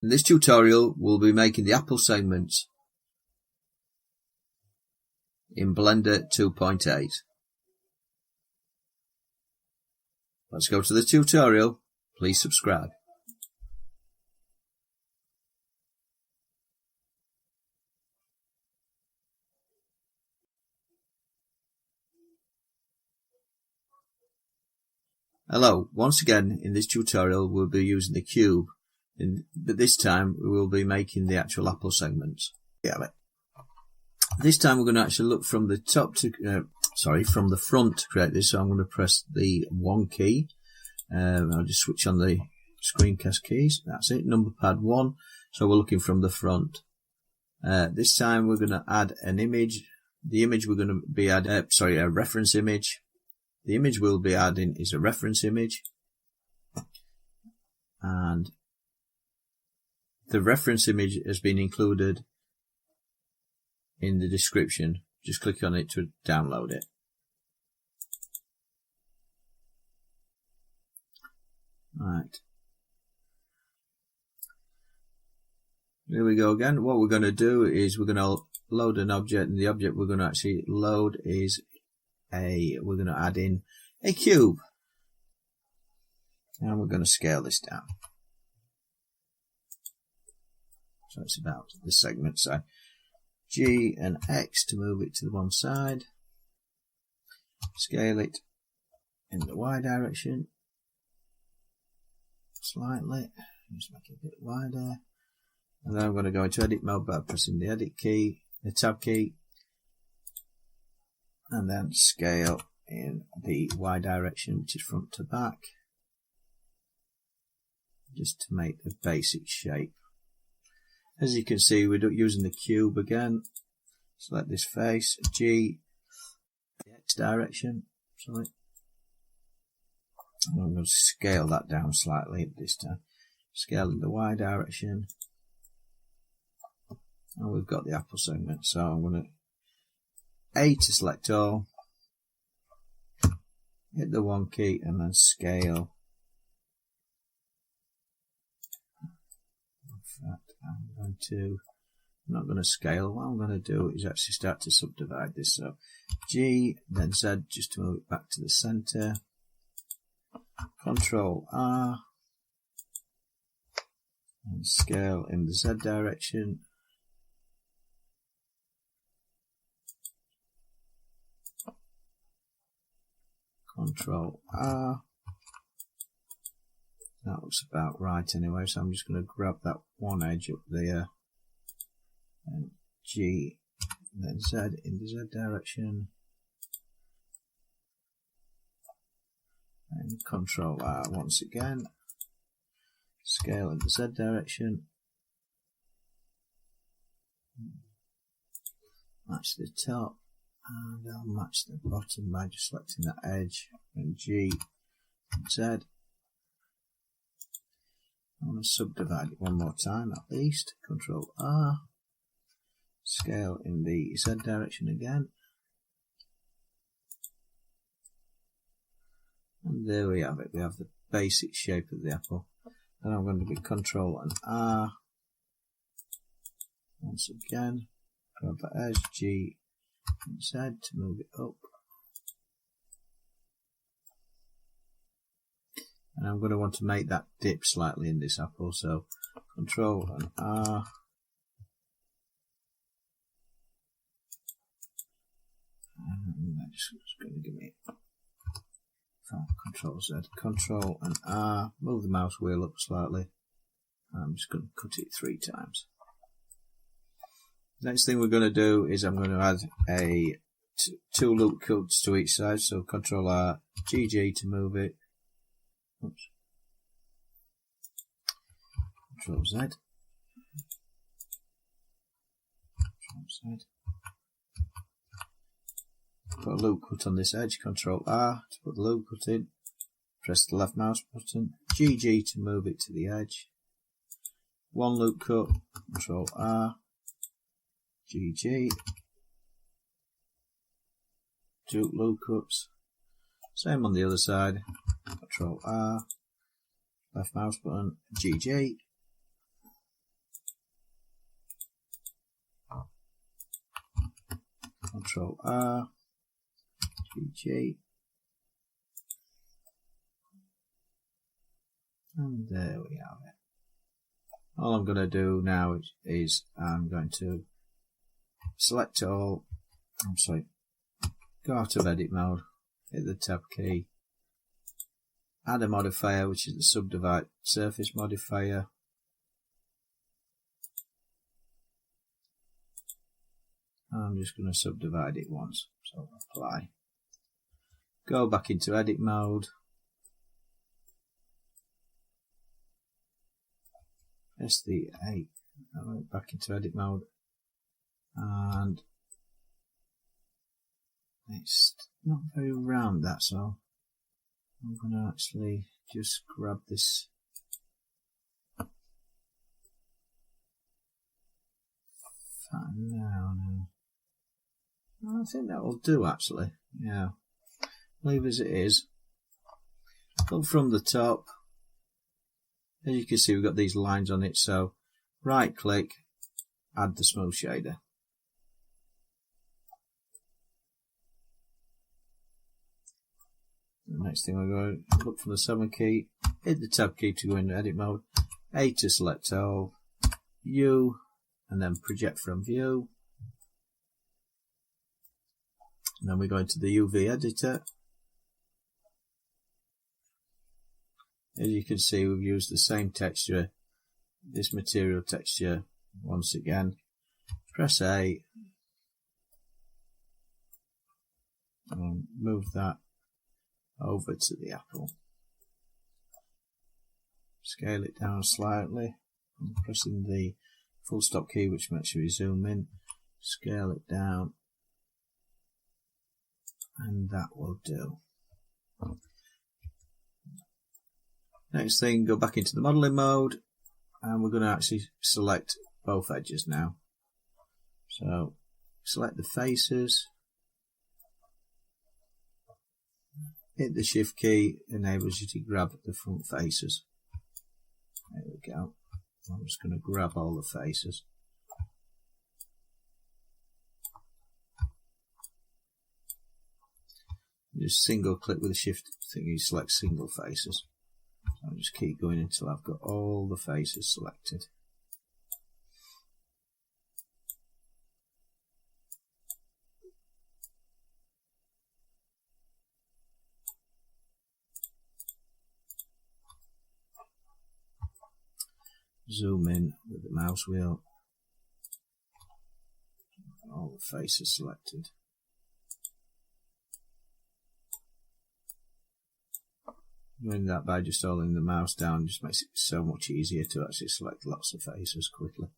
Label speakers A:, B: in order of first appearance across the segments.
A: In this tutorial, we'll be making the Apple segments in Blender 2.8. Let's go to the tutorial. Please subscribe. Hello, once again in this tutorial we'll be using the cube, but this time we will be making the actual Apple segments. This time we're going to actually look from the top to, from the front to create this. So I'm going to press the 1 key. I'll just switch on the screencast keys. That's it, number pad 1. So we're looking from the front. This time we're going to add an image. The image we're going to be a reference image. The image we'll be adding is a reference image, and the reference image has been included in the description. Just click on it to download it. Right. Here we go again. What we're going to do is we're going to load an object, and the object we're going to actually load is we're going to add in a cube, and we're going to scale this down. So it's about the segment size. G and X to move it to the one side. Scale it in the Y direction slightly. Just make it a bit wider. And then I'm going to go into edit mode by pressing the edit key, the tab key, and then scale in the Y direction, which is front to back, just to make the basic shape. As you can see, we're using the cube again. Select this face, G, the X direction, and I'm going to scale that down slightly this time. Scale in the Y direction, and we've got the Apple segment. So I'm going to A to select all, hit the 1 key, and then scale. In fact, I'm not going to scale. What I'm going to do is actually start to subdivide this. So G, then Z, just to move it back to the center. Control R, and scale in the Z direction. Control R. That looks about right anyway, so I'm just going to grab that one edge up there, and G, and then Z in the Z direction, and Control R once again, scale in the Z direction, match the top, and I'll match the bottom by just selecting that edge, and G and Z. I'm going to subdivide it one more time at least. Control R, scale in the Z direction again, and there we have it. We have the basic shape of the apple. Then I'm going to be Control and R once again, grab that edge, G and Z to move it up, and I'm going to want to make that dip slightly in this apple, so Control and R, and that's just going to give me Control Z, Control and R, move the mouse wheel up slightly. I'm just going to cut it 3 times. Next thing we're going to do is I'm going to add a 2 loop cuts to each side, so Control R, GG to move it. Oops. Control Z. Control Z. Put a loop cut on this edge, Control R to put the loop cut in. Press the left mouse button, GG to move it to the edge. 1 loop cut, Control R, GG. 2 loop cuts. Same on the other side. Control R, left mouse button, GG. Control R, GG, and there we have it. All I'm going to do now is I'm going to select all, go out of edit mode, hit the tab key, add a modifier which is the subdivide surface modifier, I'm just going to subdivide it once, so apply, go back into edit mode, press the A, back into edit mode, and it's not very round, that's all. I'm going to actually just grab this now. I think that will do actually, yeah. Leave as it is. Go from the top. As you can see, we've got these lines on it, so right click, add the smooth shader. The next thing we're going to look for the 7 key, hit the tab key to go into edit mode, A to select all, U, and then project from view. And then we go into the UV editor. As you can see, we've used the same texture, this material texture once again. Press A and move that over to the apple. Scale it down slightly. I'm pressing the full stop key, which makes sure you zoom in. Scale it down, and that will do. Next thing, go back into the modeling mode, and we're going to actually select both edges now. So select the faces, hit the shift key, enables you to grab the front faces. There we go. I'm just going to grab all the faces. Just single click with the shift thing, you select single faces. So I'll just keep going until I've got all the faces selected. Zoom in with the mouse wheel. All the faces selected. Doing that by just holding the mouse down just makes it so much easier to actually select lots of faces quickly.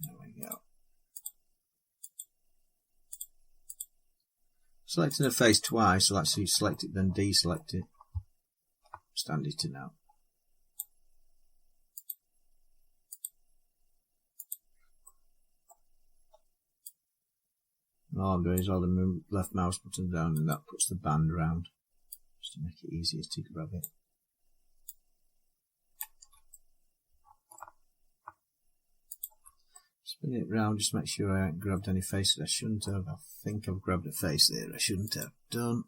A: There we go. Selecting a face twice, I'll actually select it then deselect it. Stand it to now. All I'm doing is hold the left mouse button down and that puts the band around, just to make it easier to grab it. Spin it round, just make sure I haven't grabbed any faces I shouldn't have. I think I've grabbed a face there I shouldn't have done.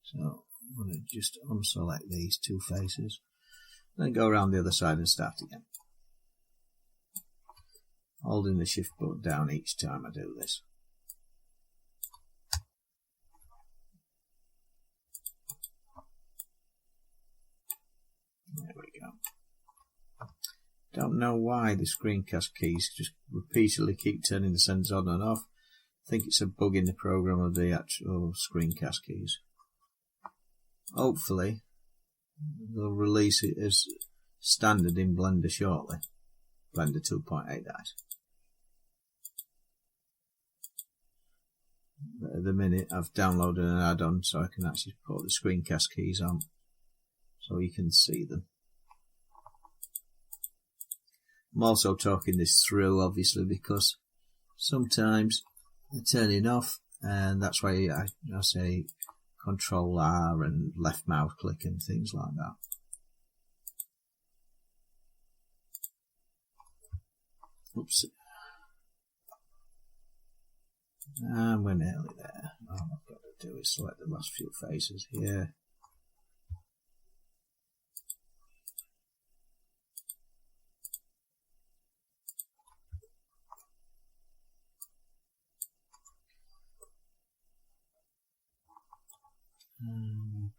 A: So I'm going to just unselect these two faces, then go around the other side and start again. Holding the shift button down each time I do this. There we go. Don't know why the screencast keys just repeatedly keep turning the sensors on and off. I think it's a bug in the program of the actual screencast keys. Hopefully they'll release it as standard in Blender shortly. Blender 2.8 that. But at the minute I've downloaded an add-on so I can actually put the screencast keys on so you can see them. I'm also talking this through obviously because sometimes they're turning off, and that's why I say Control R and left mouse click and things like that. Oops. And we're nearly there. All I've got to do is select the last few faces here.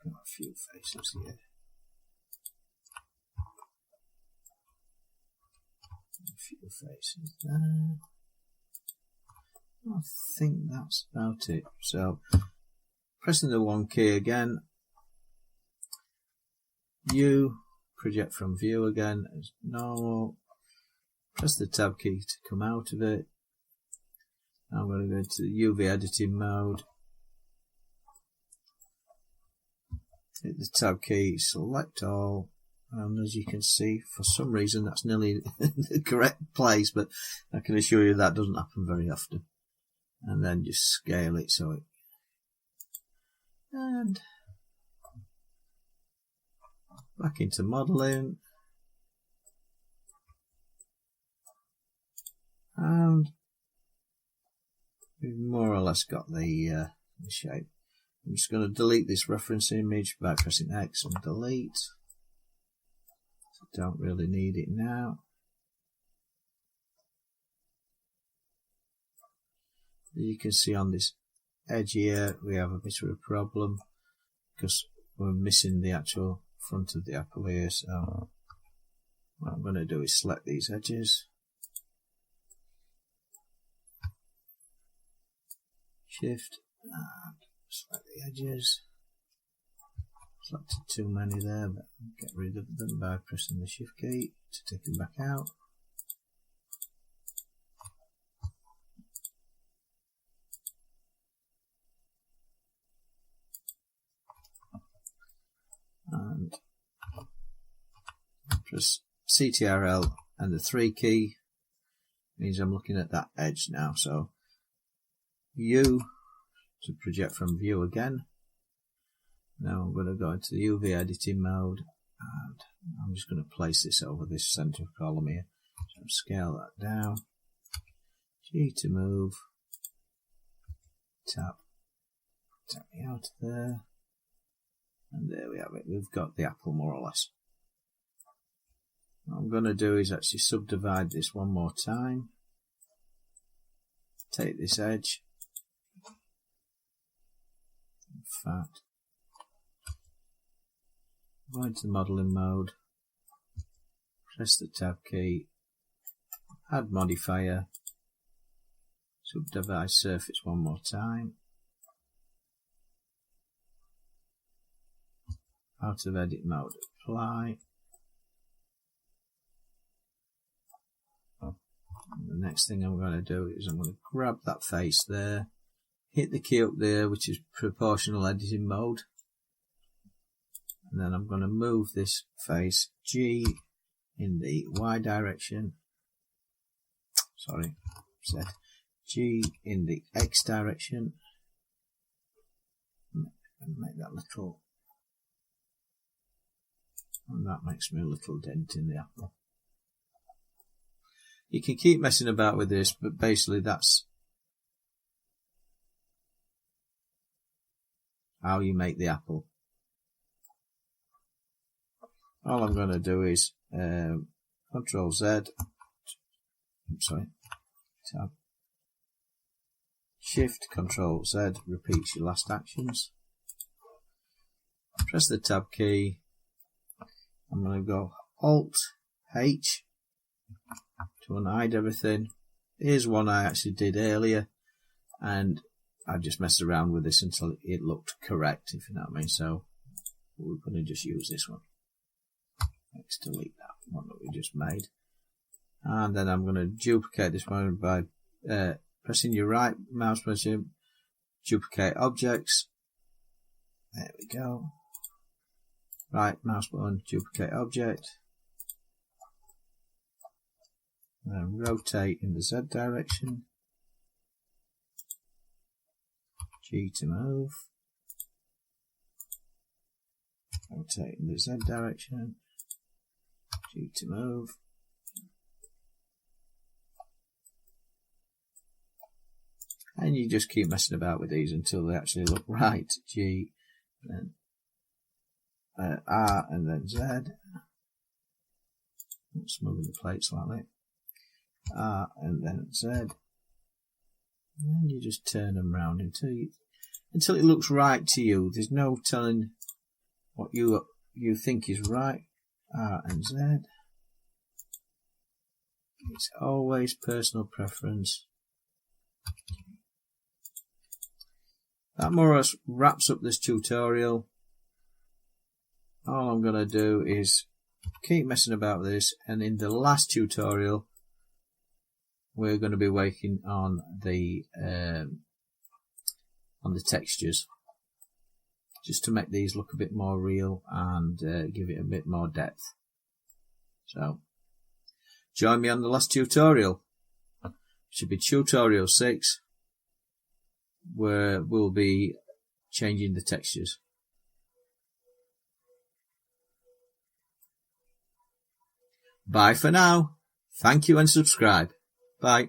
A: Got a few faces here. A few faces there. I think that's about it. So, pressing the 1 key again. View, project from view again as normal. Press the tab key to come out of it. I'm going to go to the UV editing mode. Hit the tab key, select all, and as you can see, for some reason that's nearly the correct place, but I can assure you that doesn't happen very often. And then just scale it so it, and back into modeling, and we've more or less got the shape. I'm just going to delete this reference image by pressing X and delete. Don't really need it now. As you can see on this edge here, we have a bit of a problem because we're missing the actual front of the apple here. So what I'm going to do is select these edges, Shift, and select the edges. Selected too many there, but get rid of them by pressing the Shift key to take them back out. And press CTRL and the 3 key means I'm looking at that edge now. So U to project from view again. Now I'm going to go into the UV editing mode and I'm just going to place this over this center column here. So scale that down. G to move. Tap me out of there. And there we have it. We've got the apple more or less. What I'm going to do is actually subdivide this one more time. Take this edge. In fact, go into the modeling mode, press the tab key, add modifier, subdivide surface one more time, out of edit mode, apply. And the next thing I'm going to do is I'm going to grab that face there, hit the key up there, which is proportional editing mode. And then I'm going to move this face G in the Y direction. Sorry, Z. G in the X direction. And make that little. And that makes me a little dent in the apple. You can keep messing about with this, but basically that's how you make the apple. All I'm going to do is Control Z, Tab, Shift, Control Z, repeats your last actions. Press the Tab key. I'm going to go Alt H to unhide everything. Here's one I actually did earlier, and I just messed around with this until it looked correct, if you know what I mean. So we're going to just use this one. Let's delete that one that we just made. And then I'm going to duplicate this one by pressing your right mouse button, duplicate objects. There we go. Right mouse button, duplicate object. And rotate in the Z direction. G to move. rotate in the Z direction, G to move. And you just keep messing about with these until they actually look right. G, and then R, and then Z. Oops, moving the plate slightly. R, and then Z. And you just turn them round until it looks right to you. There's no telling what you think is right. R and Z. It's always personal preference. That more or less wraps up this tutorial. All I'm going to do is keep messing about with this, and in the last tutorial we're going to be working on the textures, just to make these look a bit more real and give it a bit more depth. So join me on the last tutorial. It should be tutorial 6, where we'll be changing the textures. Bye for now. Thank you and subscribe. Bye.